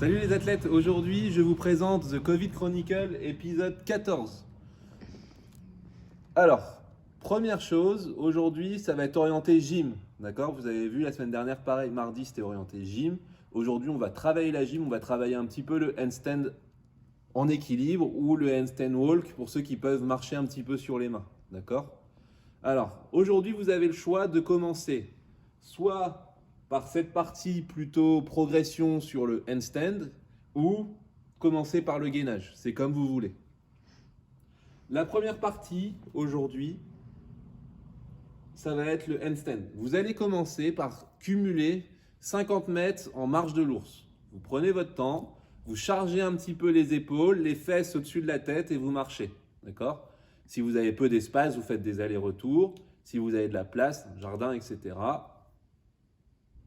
Salut les athlètes, aujourd'hui je vous présente The Covid Chronicle épisode 14. Alors, première chose, aujourd'hui ça va être orienté gym, d'accord? Vous avez vu la semaine dernière, pareil, mardi c'était orienté gym. Aujourd'hui on va travailler la gym, on va travailler un petit peu le handstand en équilibre ou le handstand walk pour ceux qui peuvent marcher un petit peu sur les mains, d'accord? Alors, aujourd'hui vous avez le choix de commencer soit par cette partie plutôt progression sur le handstand ou commencer par le gainage. C'est comme vous voulez. La première partie aujourd'hui, ça va être le handstand. Vous allez commencer par cumuler 50 mètres en marche de l'ours. Vous prenez votre temps, vous chargez un petit peu les épaules, les fesses au-dessus de la tête et vous marchez. D'accord? Si vous avez peu d'espace, vous faites des allers-retours. Si vous avez de la place, un jardin, etc.,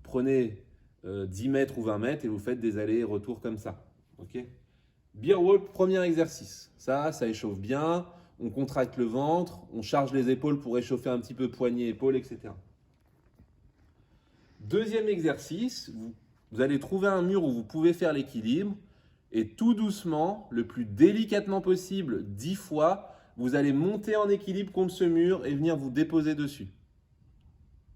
prenez 10 mètres ou 20 mètres et vous faites des allers-retours comme ça. Ok? Beer walk, premier exercice. Ça échauffe bien. On contracte le ventre, on charge les épaules pour réchauffer un petit peu poignet, épaules, etc. Deuxième exercice, vous allez trouver un mur où vous pouvez faire l'équilibre et tout doucement, le plus délicatement possible, 10 fois, vous allez monter en équilibre contre ce mur et venir vous déposer dessus.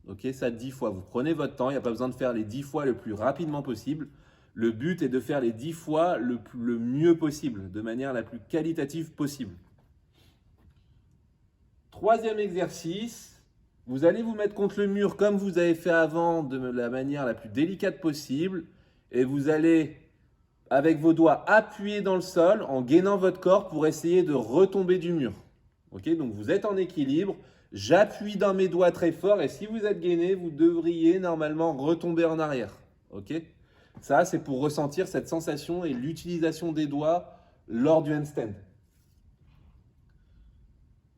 Ok, ça 10 fois. Vous prenez votre temps, il n'y a pas besoin de faire les 10 fois le plus rapidement possible. Le but est de faire les 10 fois le mieux possible, de manière la plus qualitative possible. Troisième exercice, vous allez vous mettre contre le mur comme vous avez fait avant, de la manière la plus délicate possible. Et vous allez, avec vos doigts, appuyer dans le sol en gainant votre corps pour essayer de retomber du mur. Ok, donc vous êtes en équilibre. J'appuie dans mes doigts très fort et si vous êtes gainé, vous devriez normalement retomber en arrière. Ok? Ça, c'est pour ressentir cette sensation et l'utilisation des doigts lors du handstand.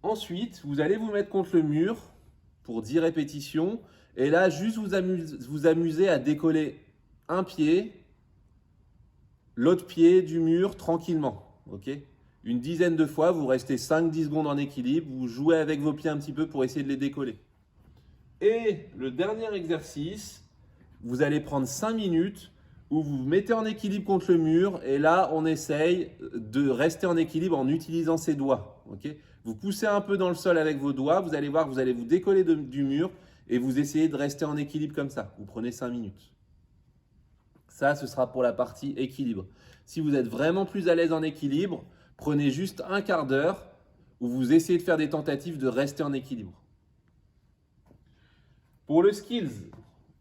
Ensuite, vous allez vous mettre contre le mur pour 10 répétitions et là, juste vous amuser à décoller un pied, l'autre pied du mur tranquillement. Ok? Une dizaine de fois, vous restez 5-10 secondes en équilibre, vous jouez avec vos pieds un petit peu pour essayer de les décoller. Et le dernier exercice, vous allez prendre 5 minutes où vous vous mettez en équilibre contre le mur et là, on essaye de rester en équilibre en utilisant ses doigts. Okay? Vous poussez un peu dans le sol avec vos doigts, vous allez voir que vous allez vous décoller du mur et vous essayez de rester en équilibre comme ça. Vous prenez 5 minutes. Ça, ce sera pour la partie équilibre. Si vous êtes vraiment plus à l'aise en équilibre, prenez juste un quart d'heure où vous essayez de faire des tentatives de rester en équilibre. Pour le skills,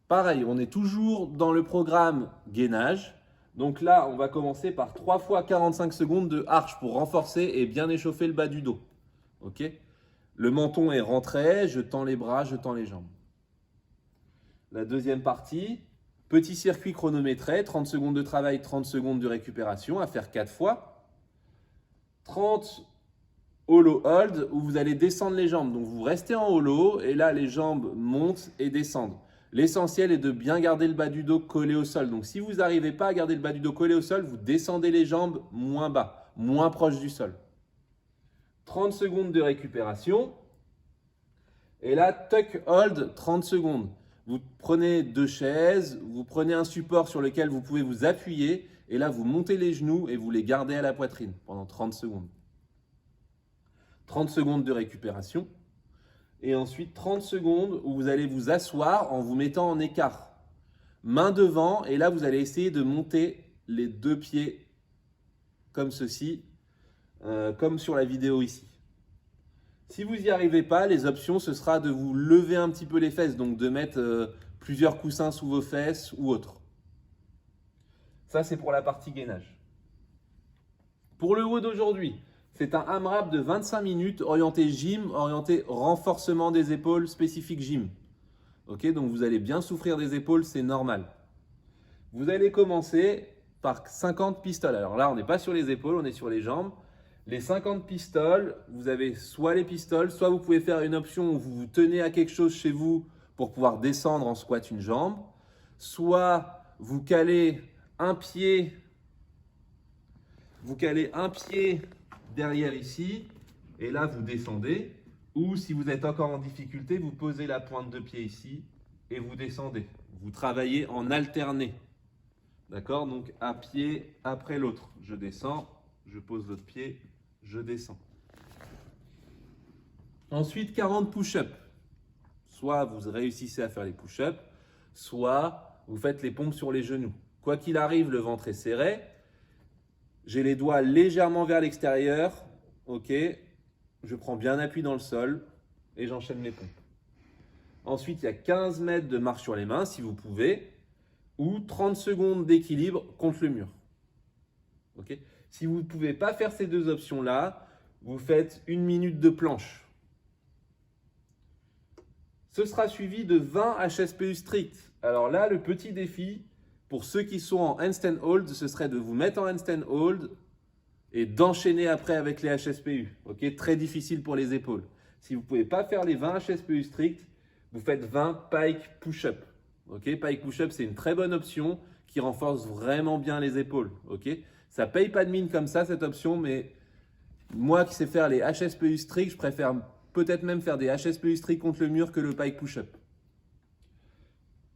pareil, on est toujours dans le programme gainage. Donc là, on va commencer par 3 fois 45 secondes de arche pour renforcer et bien échauffer le bas du dos. Ok? Le menton est rentré, je tends les bras, je tends les jambes. La deuxième partie, petit circuit chronométré, 30 secondes de travail, 30 secondes de récupération à faire 4 fois. 30 hollow hold où vous allez descendre les jambes. Donc vous restez en hollow et là les jambes montent et descendent. L'essentiel est de bien garder le bas du dos collé au sol. Donc si vous n'arrivez pas à garder le bas du dos collé au sol, vous descendez les jambes moins bas, moins proche du sol. 30 secondes de récupération. Et là, tuck hold, 30 secondes. Vous prenez 2 chaises, vous prenez un support sur lequel vous pouvez vous appuyer. Et là, vous montez les genoux et vous les gardez à la poitrine pendant 30 secondes. 30 secondes de récupération. Et ensuite 30 secondes où vous allez vous asseoir en vous mettant en écart. Main devant et là vous allez essayer de monter les 2 pieds comme ceci, comme sur la vidéo ici. Si vous n'y arrivez pas, les options ce sera de vous lever un petit peu les fesses, donc de mettre plusieurs coussins sous vos fesses ou autre. Ça c'est pour la partie gainage. Pour le haut d'aujourd'hui, c'est un AMRAP de 25 minutes orienté gym, orienté renforcement des épaules spécifique gym. Ok, donc vous allez bien souffrir des épaules, c'est normal. Vous allez commencer par 50 pistoles. Alors là, on n'est pas sur les épaules, on est sur les jambes. Les 50 pistoles, vous avez soit les pistoles, soit vous pouvez faire une option où vous vous tenez à quelque chose chez vous pour pouvoir descendre en squat une jambe. Soit vous calez un pied derrière ici et là vous descendez, ou si vous êtes encore en difficulté, vous posez la pointe de pied ici et vous descendez. Vous travaillez en alterné. D'accord? Donc un pied après l'autre. Je descends, je pose l'autre pied, je descends. Ensuite, 40 push-ups. Soit vous réussissez à faire les push-ups, soit vous faites les pompes sur les genoux. Quoi qu'il arrive, le ventre est serré. J'ai les doigts légèrement vers l'extérieur. Ok. Je prends bien appui dans le sol et j'enchaîne les pompes. Ensuite, il y a 15 mètres de marche sur les mains si vous pouvez, ou 30 secondes d'équilibre contre le mur. Okay. Si vous ne pouvez pas faire ces deux options-là, vous faites 1 minute de planche. Ce sera suivi de 20 HSPU stricts. Alors là, le petit défi, pour ceux qui sont en handstand hold, ce serait de vous mettre en handstand hold et d'enchaîner après avec les HSPU. Okay. Très difficile pour les épaules. Si vous ne pouvez pas faire les 20 HSPU stricts, vous faites 20 pike push-up. Okay. Pike push-up, c'est une très bonne option qui renforce vraiment bien les épaules. Okay. Ça ne paye pas de mine comme ça, cette option, mais moi qui sais faire les HSPU stricts, je préfère peut-être même faire des HSPU stricts contre le mur que le pike push-up.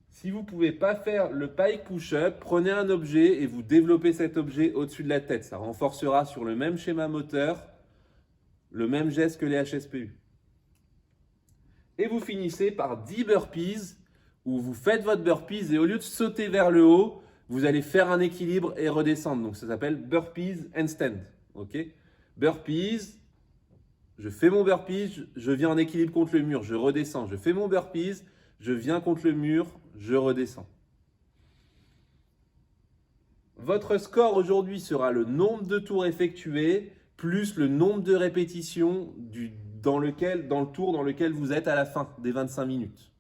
Si vous ne pouvez pas faire le pike push-up, prenez un objet et vous développez cet objet au-dessus de la tête. Ça renforcera sur le même schéma moteur, le même geste que les HSPU. Et vous finissez par 10 burpees où vous faites votre burpees et au lieu de sauter vers le haut, vous allez faire un équilibre et redescendre. Donc ça s'appelle burpees handstand. Okay. Burpees, je fais mon burpees, je viens en équilibre contre le mur, je redescends. Je fais mon burpees, je viens contre le mur, je redescends. Votre score aujourd'hui sera le nombre de tours effectués plus le nombre de répétitions dans le tour dans lequel vous êtes à la fin des 25 minutes.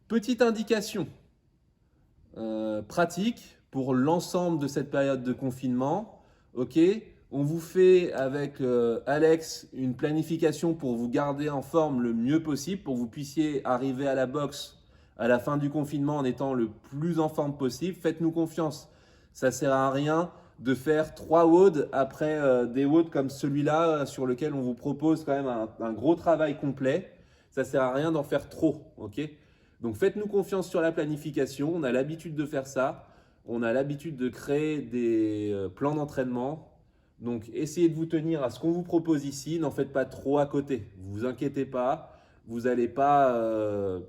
Petite indication pratique pour l'ensemble de cette période de confinement. Ok, on vous fait avec Alex une planification pour vous garder en forme le mieux possible, pour que vous puissiez arriver à la boxe à la fin du confinement en étant le plus en forme possible. Faites-nous confiance, ça ne sert à rien de faire 3 WOD après des WOD comme celui-là sur lequel on vous propose quand même un gros travail complet. Ça ne sert à rien d'en faire trop. Okay. Donc faites-nous confiance sur la planification, on a l'habitude de faire ça, on a l'habitude de créer des plans d'entraînement. Donc essayez de vous tenir à ce qu'on vous propose ici, n'en faites pas trop à côté, ne vous inquiétez pas. Vous n'allez pas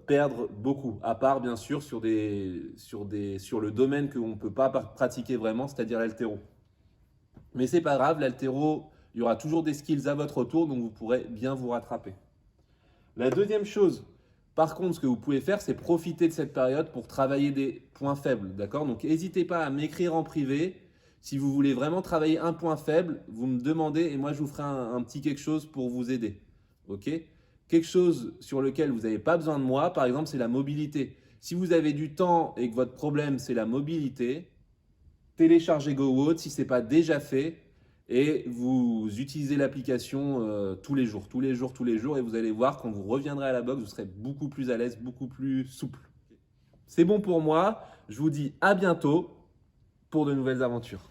perdre beaucoup, à part bien sûr sur le domaine qu'on ne peut pas pratiquer vraiment, c'est-à-dire l'haltéro. Mais c'est pas grave, l'haltéro, il y aura toujours des skills à votre tour, donc vous pourrez bien vous rattraper. La deuxième chose, par contre, ce que vous pouvez faire, c'est profiter de cette période pour travailler des points faibles, d'accord? Donc n'hésitez pas à m'écrire en privé. Si vous voulez vraiment travailler un point faible, vous me demandez et moi je vous ferai un petit quelque chose pour vous aider, ok? Quelque chose sur lequel vous n'avez pas besoin de moi, par exemple, c'est la mobilité. Si vous avez du temps et que votre problème, c'est la mobilité, téléchargez GoWood si ce n'est pas déjà fait et vous utilisez l'application tous les jours, et vous allez voir, quand vous reviendrez à la boxe, vous serez beaucoup plus à l'aise, beaucoup plus souple. C'est bon pour moi. Je vous dis à bientôt pour de nouvelles aventures.